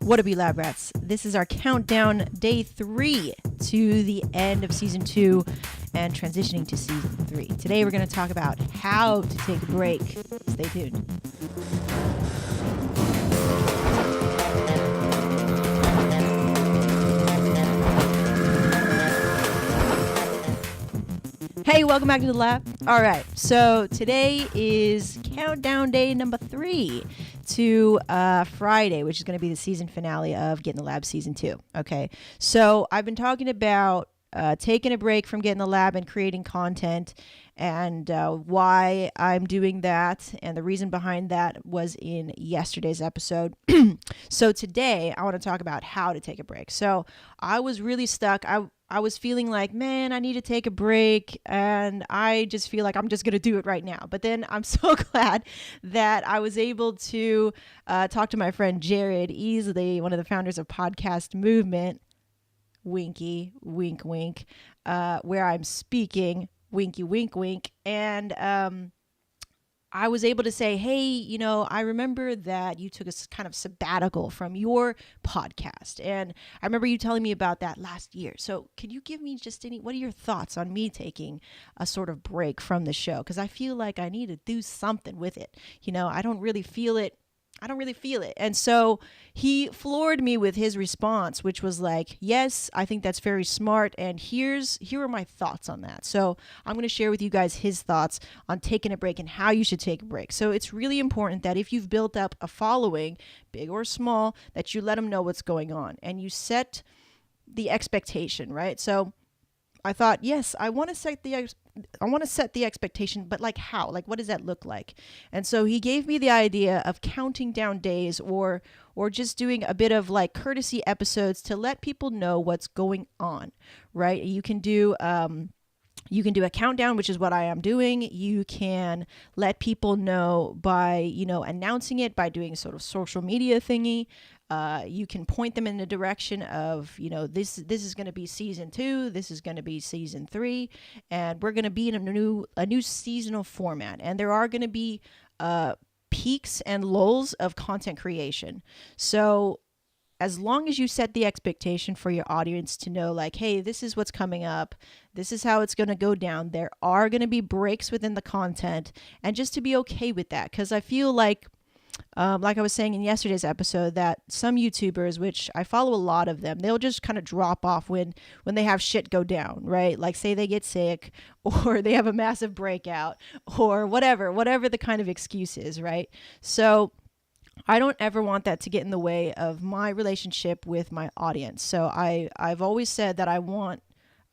What up, you lab rats? This is our countdown, day 3 to the end of season 2 and transitioning to season 3. Today we're going to talk about how to take a break. Stay tuned. Hey, welcome back to the lab. All right, so today is countdown day number 3 to Friday, which is going to be the season finale of Get in the Lab season 2. Okay, so I've been talking about taking a break from Get in the Lab and creating content, and why I'm doing that, and the reason behind that was in yesterday's episode. So today I want to talk about how to take a break. So I was really stuck. I was feeling like, man, I need to take a break, and I just feel like I'm just going to do it right now. But then I'm so glad that I was able to talk to my friend Jared Easley, one of the founders of Podcast Movement, winky, wink, wink, where I'm speaking, winky, wink, wink. And I was able to say, hey, you know, I remember that you took a kind of sabbatical from your podcast. And I remember you telling me about that last year. So could you give me just what are your thoughts on me taking a sort of break from the show? Because I feel like I need to do something with it. You know, I don't really feel it. And so he floored me with his response, which was like, yes, I think that's very smart. And here are my thoughts on that. So I'm going to share with you guys his thoughts on taking a break and how you should take a break. So it's really important that if you've built up a following, big or small, that you let them know what's going on and you set the expectation, right? So I thought, yes, I want to set the expectation, but like how? Like, what does that look like? And so he gave me the idea of counting down days or just doing a bit of like courtesy episodes to let people know what's going on, right? You can do a countdown, which is what I am doing. You can let people know by, announcing it by doing a sort of social media thingy. You can point them in the direction of, this is going to be season 2, this is going to be season 3, and we're going to be in a new seasonal format. And there are going to be peaks and lulls of content creation. So as long as you set the expectation for your audience to know, like, hey, this is what's coming up, this is how it's going to go down, there are going to be breaks within the content, and just to be okay with that. Because I feel like I was saying in yesterday's episode, that some YouTubers, which I follow a lot of them, they'll just kind of drop off when they have shit go down, right? Like say they get sick or they have a massive breakout or whatever the kind of excuse is, right? So I don't ever want that to get in the way of my relationship with my audience. So I've always said that I want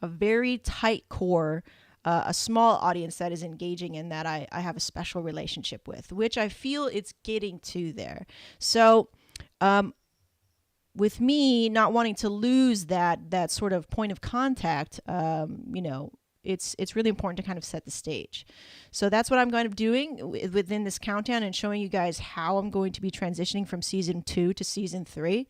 a very tight core, a small audience that is engaging and that I have a special relationship with, which I feel it's getting to there. So with me not wanting to lose that sort of point of contact, it's really important to kind of set the stage. So that's what I'm going to be doing within this countdown and showing you guys how I'm going to be transitioning from season 2 to season 3.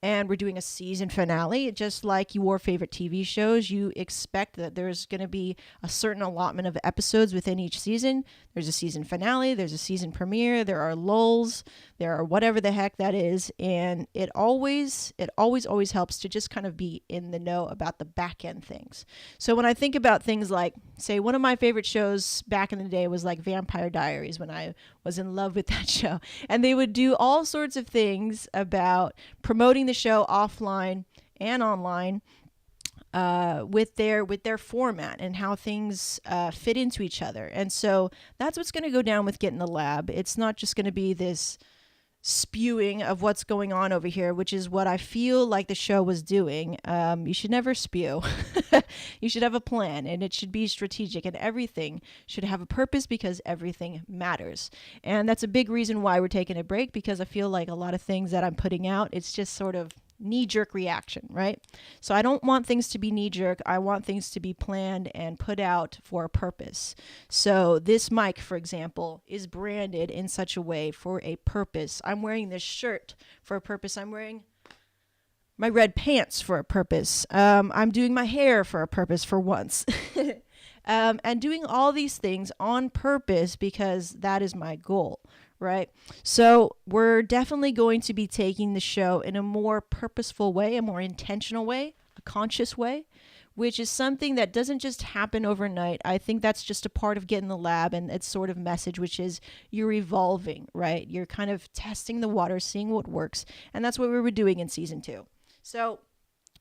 And we're doing a season finale, just like your favorite TV shows. You expect that there's going to be a certain allotment of episodes within each season. There's a season finale, there's a season premiere, there are lulls, there are whatever the heck that is. And it always helps to just kind of be in the know about the back end things. So when I think about things like, say, one of my favorite shows back in the day was like Vampire Diaries, when I was in love with that show. And they would do all sorts of things about promoting the show offline and online, with their format and how things fit into each other. And so that's what's going to go down with Get in the Lab. It's not just going to be this spewing of what's going on over here, which is what I feel like the show was doing. You should never spew. You should have a plan, and it should be strategic, and everything should have a purpose because everything matters. And that's a big reason why we're taking a break, because I feel like a lot of things that I'm putting out, it's just sort of knee-jerk reaction, right? So I don't want things to be knee-jerk. I want things to be planned and put out for a purpose. So this mic, for example, is branded in such a way for a purpose. I'm wearing this shirt for a purpose. I'm wearing my red pants for a purpose. I'm doing my hair for a purpose for once. and doing all these things on purpose because that is my goal, right? So we're definitely going to be taking the show in a more purposeful way, a more intentional way, a conscious way, which is something that doesn't just happen overnight. I think that's just a part of Get in the Lab and its sort of message, which is you're evolving, right? You're kind of testing the water, seeing what works. And that's what we were doing in season 2. So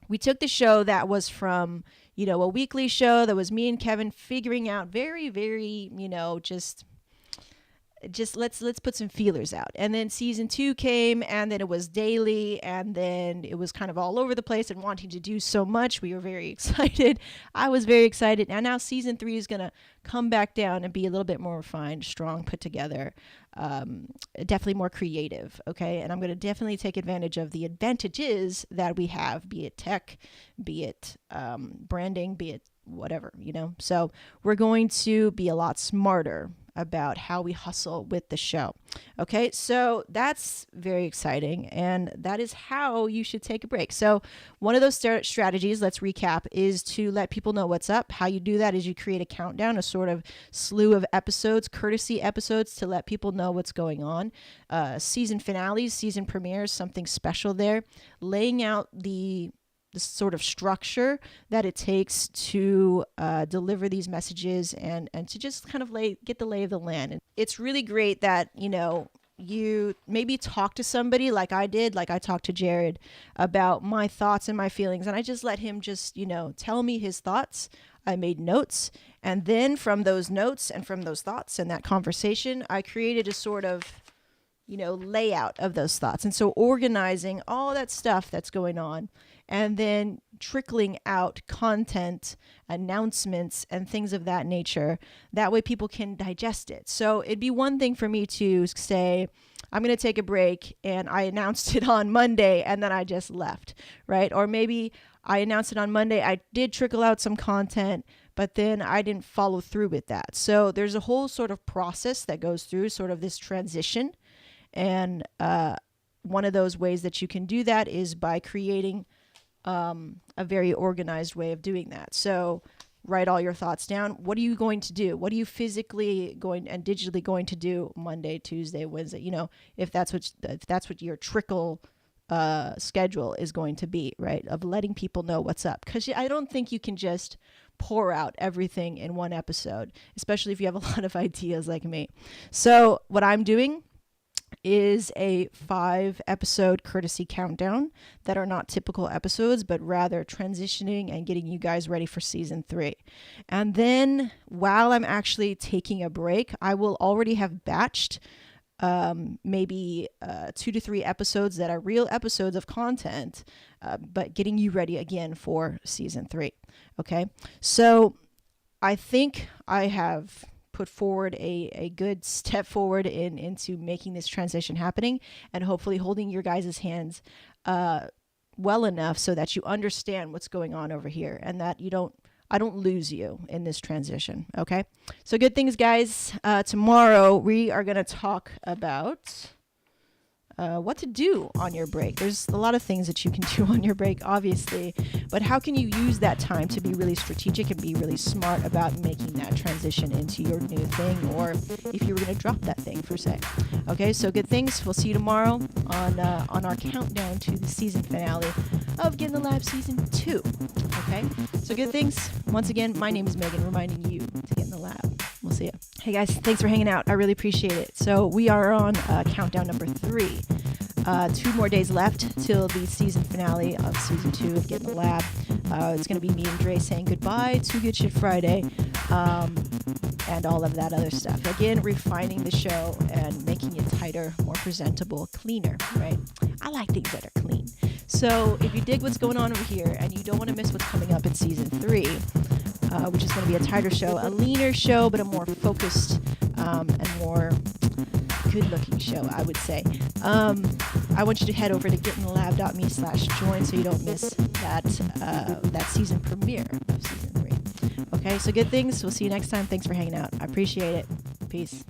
we took the show that was from, a weekly show that was me and Kevin figuring out very, very, just let's put some feelers out. And then season 2 came, and then it was daily, and then it was kind of all over the place and wanting to do so much. We were very excited. I was very excited. And now season 3 is going to come back down and be a little bit more refined, strong, put together, definitely more creative. Okay. And I'm going to definitely take advantage of the advantages that we have, be it tech, be it branding, be it whatever, So we're going to be a lot smarter about how we hustle with the show. Okay, so that's very exciting, and that is how you should take a break. So one of those strategies, let's recap, is to let people know what's up. How you do that is you create a countdown, a sort of slew of episodes, courtesy episodes, to let people know what's going on. Season finales, season premieres, something special there. Laying out the sort of structure that it takes to deliver these messages and to just kind of get the lay of the land. And it's really great that, you maybe talk to somebody like I did, like I talked to Jared about my thoughts and my feelings. And I just let him just, tell me his thoughts. I made notes. And then from those notes and from those thoughts and that conversation, I created a sort of layout of those thoughts. And so organizing all that stuff that's going on and then trickling out content, announcements, and things of that nature. That way people can digest it. So it'd be one thing for me to say, I'm going to take a break, and I announced it on Monday and then I just left, right? Or maybe I announced it on Monday, I did trickle out some content, but then I didn't follow through with that. So there's a whole sort of process that goes through sort of this transition. And one of those ways that you can do that is by creating a very organized way of doing that. So write all your thoughts down. What are you going to do? What are you physically going and digitally going to do Monday, Tuesday, Wednesday? If that's what your trickle schedule is going to be, right? Of letting people know what's up. Because I don't think you can just pour out everything in one episode, especially if you have a lot of ideas like me. So what I'm doing is a 5-episode courtesy countdown that are not typical episodes, but rather transitioning and getting you guys ready for season 3. And then while I'm actually taking a break, I will already have batched maybe 2 to 3 episodes that are real episodes of content, but getting you ready again for season 3. Okay. So I think I have put forward a good step forward into making this transition happening, and hopefully holding your guys' hands well enough so that you understand what's going on over here, and that I don't lose you in this transition. Okay. So good things, guys. Tomorrow we are going to talk about what to do on your break. There's a lot of things that you can do on your break, obviously, but how can you use that time to be really strategic and be really smart about making that transition into your new thing, or if you were going to drop that thing per se. Okay, so good things. We'll see you tomorrow on our countdown to the season finale of Get in the Lab season 2. Okay, so good things. Once again, my name is Megan, reminding you to get in the lab. We'll see you. Hey guys, thanks for hanging out. I really appreciate it. So we are on countdown number 3. 2 more days left till the season finale of season 2 of Get in the Lab. It's going to be me and Dre saying goodbye to Good Shit Friday, and all of that other stuff. Again, refining the show and making it tighter, more presentable, cleaner, right? I like things that are clean. So if you dig what's going on over here and you don't want to miss what's coming up in season 3, which is going to be a tighter show, a leaner show, but a more focused and more good-looking show, I would say. I want you to head over to getinthelab.me/join so you don't miss that season premiere of season 3. Okay, so good things. We'll see you next time. Thanks for hanging out. I appreciate it. Peace.